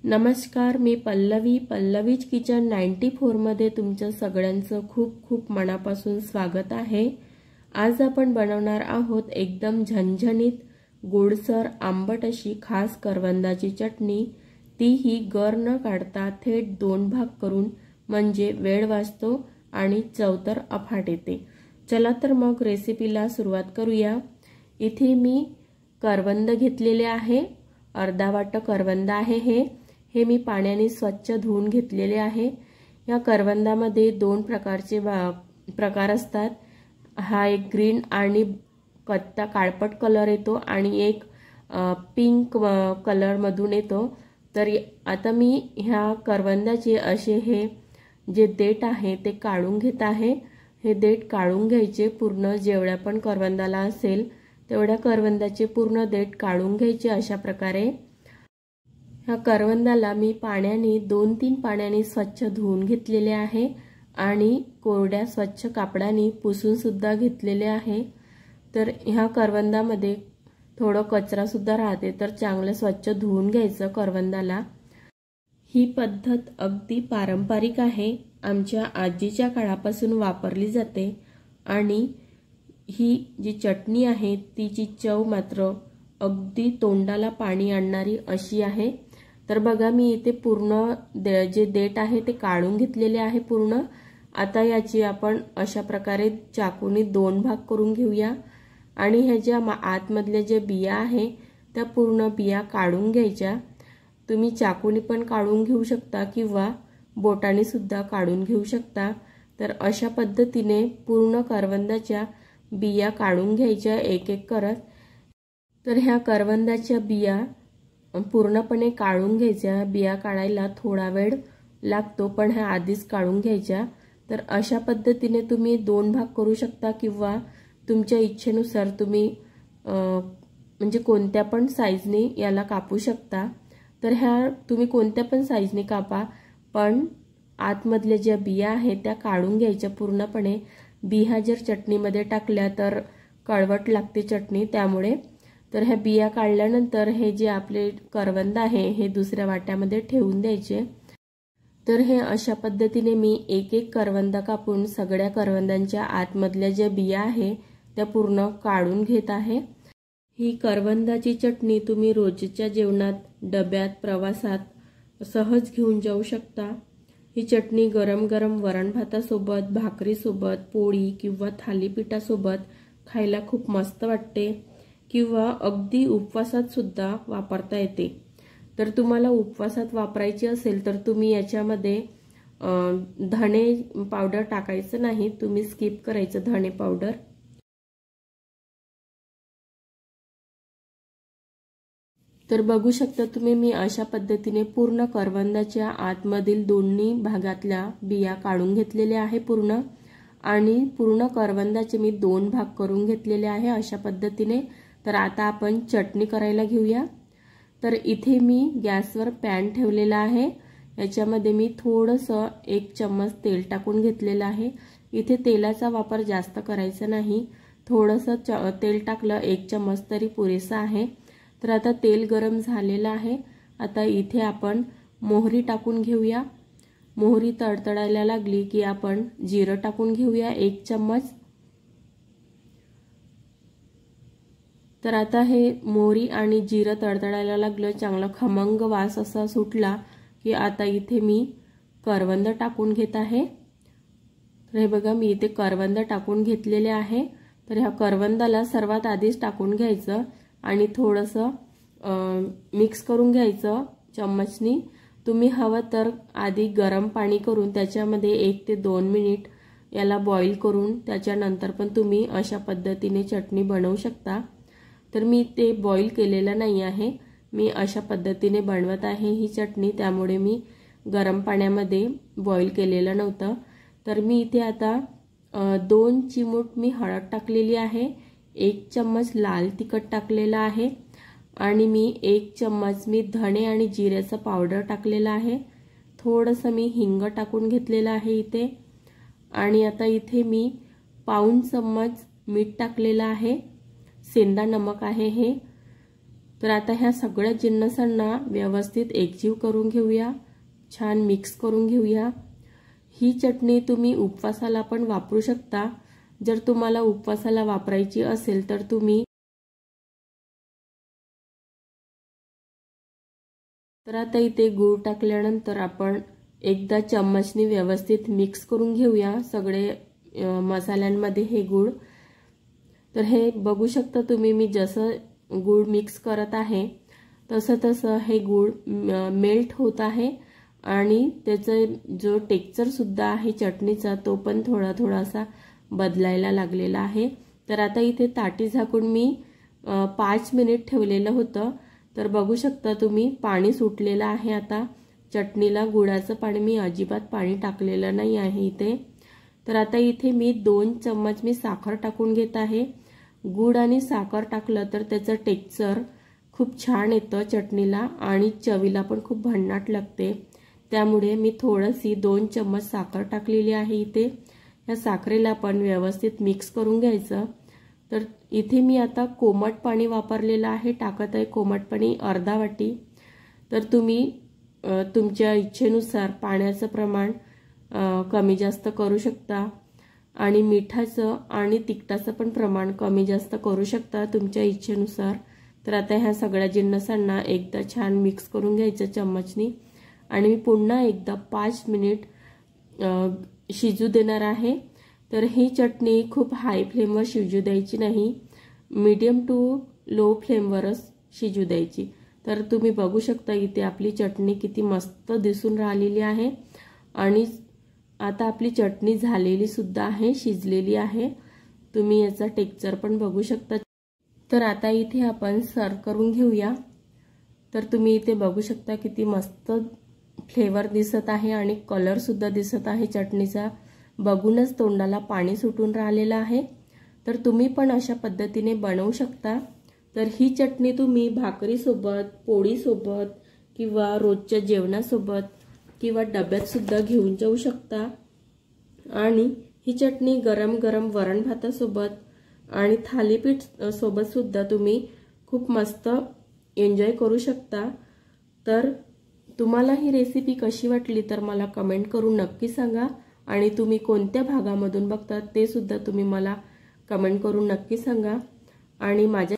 नमस्कार, मी पल्लवीज किचन 94 मध्ये तुमचं सगळ्यांचं खूप खूप मनापासून स्वागत आहे। आज आपण बनवणार आहोत एकदम झणझणीत गोडसर आंबट अशी खास करवंदाची चटणी। ती ही गर न काढता थेट 2 भाग करून, म्हणजे वेळ वाचतो आणि चव तर अफाट येते। चला तर मग रेसिपीला सुरुवात करूया। इथे मी करवंद घेतलेले आहे, अर्धा वाटा करवंद आहे। हे मी पाण्याने स्वच्छ धुवून घेतलेले आहे। या करवंदामध्ये 2 प्रकारचे प्रकार असतात। हा एक ग्रीन आणि कत्ता काळपट कलर येतो आणि एक पिंक कलर मधून येतो। तर आता मी ह्या करवंदाचे असे हे जे देठ आहे ते काढून घेत आहे। हे देठ काढून घ्यायचे, पूर्ण जेवढ्या पण करवंदाला असेल तेवढ्या करवंदाचे पूर्ण देठ काढून घ्यायचे। अशा प्रकारे ह्या करवंदाला मी पाण्याने 2-3 पाण्याने स्वच्छ धुवून घेतलेले आहे आणि कोरड्या स्वच्छ कापडाने पुसून सुद्धा घेतलेले आहे। तर ह्या करवंदामध्ये थोडा कचरा सुद्धा राहते, तर चांगले स्वच्छ धुवून घ्यायचं करवंदाला। ही पद्धत अगदी पारंपरिक आहे, आमच्या आजीच्या काळापासून वापरली जाते आणि ही जी चटणी आहे तिची चव मात्र अगदी तोंडाला पाणी आणणारी अशी आहे। तर बघा, मी इथे पूर्ण जे देठ आहे ते काढून घेतलेले आहे पूर्ण। आता याची आपण अशा प्रकारे चाकूने 2 भाग करून घेऊया आणि ह्याच्या आतमधल्या जे बिया आहे त्या पूर्ण बिया काढून घ्यायच्या। तुम्ही चाकूने पण काढून घेऊ शकता किंवा बोटाने सुद्धा काढून घेऊ शकता। तर अशा पद्धतीने पूर्ण करवंदाच्या बिया काढून घ्यायच्या एक एक करत। तर ह्या करवंदाच्या बिया पूर्णपणे काढून घ्यायच्या। बिया काढायला थोडा वेळ लागतो, पण ह्या आधीच काढून घ्यायच्या। तर अशा पद्धतीने तुम्ही 2 भाग करू शकता किंवा तुमच्या इच्छेनुसार तुम्ही म्हणजे कोणत्या पण साईजने याला कापू शकता। तर ह्या तुम्ही कोणत्या पण साईजने कापा, पण आतमधल्या ज्या बिया आहेत त्या काढून घ्यायच्या पूर्णपणे। बिया जर चटणीमध्ये टाकल्या तर कळवट लागते चटणी, त्यामुळे। तर ह्या बिया काढल्यानंतर हे जे आपले करवंद आहे हे दुसऱ्या वाट्यामध्ये ठेवून द्यायचे। तर हे अशा पद्धतीने मी एक एक करवंद कापून सगळ्या करवंदांच्या आतमधल्या ज्या बिया आहे त्या पूर्ण काढून घेत आहे। ही करवंदाची चटणी तुम्ही रोजच्या जेवणात, डब्यात, प्रवासात सहज घेऊन जाऊ शकता। ही चटणी गरम गरम वरण भातासोबत, भाकरीसोबत, पोळी किंवा थालीपीठासोबत खायला खूप मस्त वाटते किंवा अगदी उपवासात सुद्धा वापरता येते। तर तुम्हाला उपवासात वापरायची असेल तर तुम्ही याच्यामध्ये धणे पावडर टाकायचं नाही, तुम्ही स्किप करायचं धणे पावडर। तर बघू शकता तुम्ही, मी अशा पद्धतीने पूर्ण करवंदाच्या आतमधील दोन्ही भागातल्या बिया काढून घेतलेल्या आहे पूर्ण, आणि पूर्ण करवंदाचे मी 2 भाग करून घेतलेले आहे अशा पद्धतीने। तर आता आपण चटणी करायला घेऊया। तर इथे मी गॅसवर पॅन ठेवलेला आहे, याच्यामध्ये मी थोडंसं 1 चम्मच तेल टाकून घेतलेलं आहे। इथे तेलाचा वापर जास्त करायचा नाही, थोडंसं तेल टाकलं 1 चम्मच तरी पुरेसं आहे। तर आता तेल गरम झालेलं आहे। आता इथे आपण मोहरी टाकून घेऊया। मोहरी तडतडायला लागली की आपण जिरं टाकून घेऊया 1 चम्मच। तर आता हे मोहरी आणि जिरं तडतडायला लागलं, चांगला खमंग वास असा सुटला की आता इथे मी करवंद टाकून घेत आहे। तर हे बघा, मी इथे करवंद टाकून घेतलेले आहे। तर ह्या करवंदाला सर्वात आधीच टाकून घ्यायचं आणि थोडंसं मिक्स करून घ्यायचं चम्मचनी। तुम्ही हवं तर आधी गरम पाणी करून त्याच्यामध्ये 1 ते 2 मिनिट याला बॉईल करून त्याच्यानंतर पण तुम्ही अशा पद्धतीने चटणी बनवू शकता। तर मी ते बॉईल केलेलं नाही आहे, मी अशा पद्धतीने बनवत आहे ही चटणी, त्यामुळे मी गरम पाण्यामध्ये बॉईल केलेलं नव्हतं। तर मी इथे आता 2 चिमूट मी हळद टाकलेली आहे, 1 चम्मच लाल तिखट टाकलेला आहे आणि मी 1 चम्मच मी धणे आणि जिऱ्याचं पावडर टाकलेलं आहे। थोडंसं मी हिंग टाकून घेतलेलं आहे इथे, आणि आता इथे मी पाऊण चम्मच मीठ टाकलेलं आहे, सेंधा नमक आहे हे। तर आता ह्या सगळ्या जिन्नसांना व्यवस्थित एकजीव करून घेऊया, छान मिक्स करून घेऊया। ही चटणी तुम्ही उपवासाला पण वापरू शकता। जर तुम्हाला उपवासाला वापरायची असेल तर तुम्ही तर आता इथे गूळ टाकल्यानंतर आपण एकदा चम्मचने व्यवस्थित मिक्स करून घेऊया सगळे मसाल्यांमध्ये हे गूळ। तर हे बघू शकता तुम्ही, मी जसं गूळ मिक्स करत आहे तसं तसं हे गूळ मेल्ट होत आहे आणि त्याचं जो टेक्स्चर सुद्धा आहे चटणीचा तो पण थोडा थोडासा बदलायला लागलेला आहे। तर आता इथे ताटी झाकून मी 5 मिनिट ठेवलेलं होतं। तर बघू शकता तुम्ही पाणी सुटलेलं आहे आता चटणीला। गुळाचं पाणी मी अजिबात पाणी टाकलेलं नाही आहे इथे। तर आता इथे मी 2 चम्मच मी साखर टाकून घेत आहे। गुळ आणि साखर टाकलं तर त्याचं टेक्स्चर खूप छान येतं चटणीला आणि चवीला पण खूप भन्नाट लागते। त्यामुळे मी थोडीशी 2 चम्मच साखर टाकलेली आहे इथे। या साखरेला पण व्यवस्थित मिक्स करून घ्यायचं। तर इथे मी आता कोमट पाणी वापरलेलं आहे, टाकत आहे कोमट पाणी अर्धा वाटी। तर तुम्ही तुमच्या इच्छेनुसार पाण्याचं प्रमाण कमी जास्त करू शकता आणि मिठाचं आणि तिखटाचं पण प्रमाण कमी जास्त करू शकता तुमच्या इच्छेनुसार। तर आता ह्या सगळ्या जिन्नसांना एकदा छान मिक्स करून घ्यायचं चम्मचनी आणि मी पुन्हा एकदा 5 मिनिट शिजू देणार आहे। तर ही चटणी खूप हाय फ्लेमवर शिजू द्यायची नाही, मीडियम टू लो फ्लेमवरच शिजू द्यायची। तर तुम्ही बघू शकता इथे आपली चटणी किती मस्त दिसून राहिलेली आहे आणि आता आपली चटणी झालेली सुद्धा आहे, शिजलेली आहे। तुम्ही याचा टेक्स्चर पण बघू शकता। तर आता इथे आपण सर्व करून घेऊया। तर तुम्ही इथे बघू शकता किती मस्त फ्लेवर दिसत आहे आणि कलर सुद्धा दिसत आहे चटणीचा, बघूनच तोंडाला पाणी सुटून राहिलेलं आहे। तर तुम्ही पण अशा पद्धतीने बनवू शकता। तर ही चटणी तुम्ही भाकरीसोबत, पोळीसोबत किंवा रोजच्या जेवणासोबत किंवा डब्यात सुद्धा घेऊन जाऊ शकता आणि ही चटणी गरम गरम वरण भातासोबत आणि थालीपीठ सोबत सुद्धा तुम्ही खूप मस्त एन्जॉय करू शकता। तर तुम्हाला ही रेसिपी कशी वाटली तर मला कमेंट करून नक्की सांगा आणि तुम्ही कोणत्या भागामधून बघतात ते सुद्धा तुम्ही मला कमेंट करून नक्की सांगा। आणि माझ्या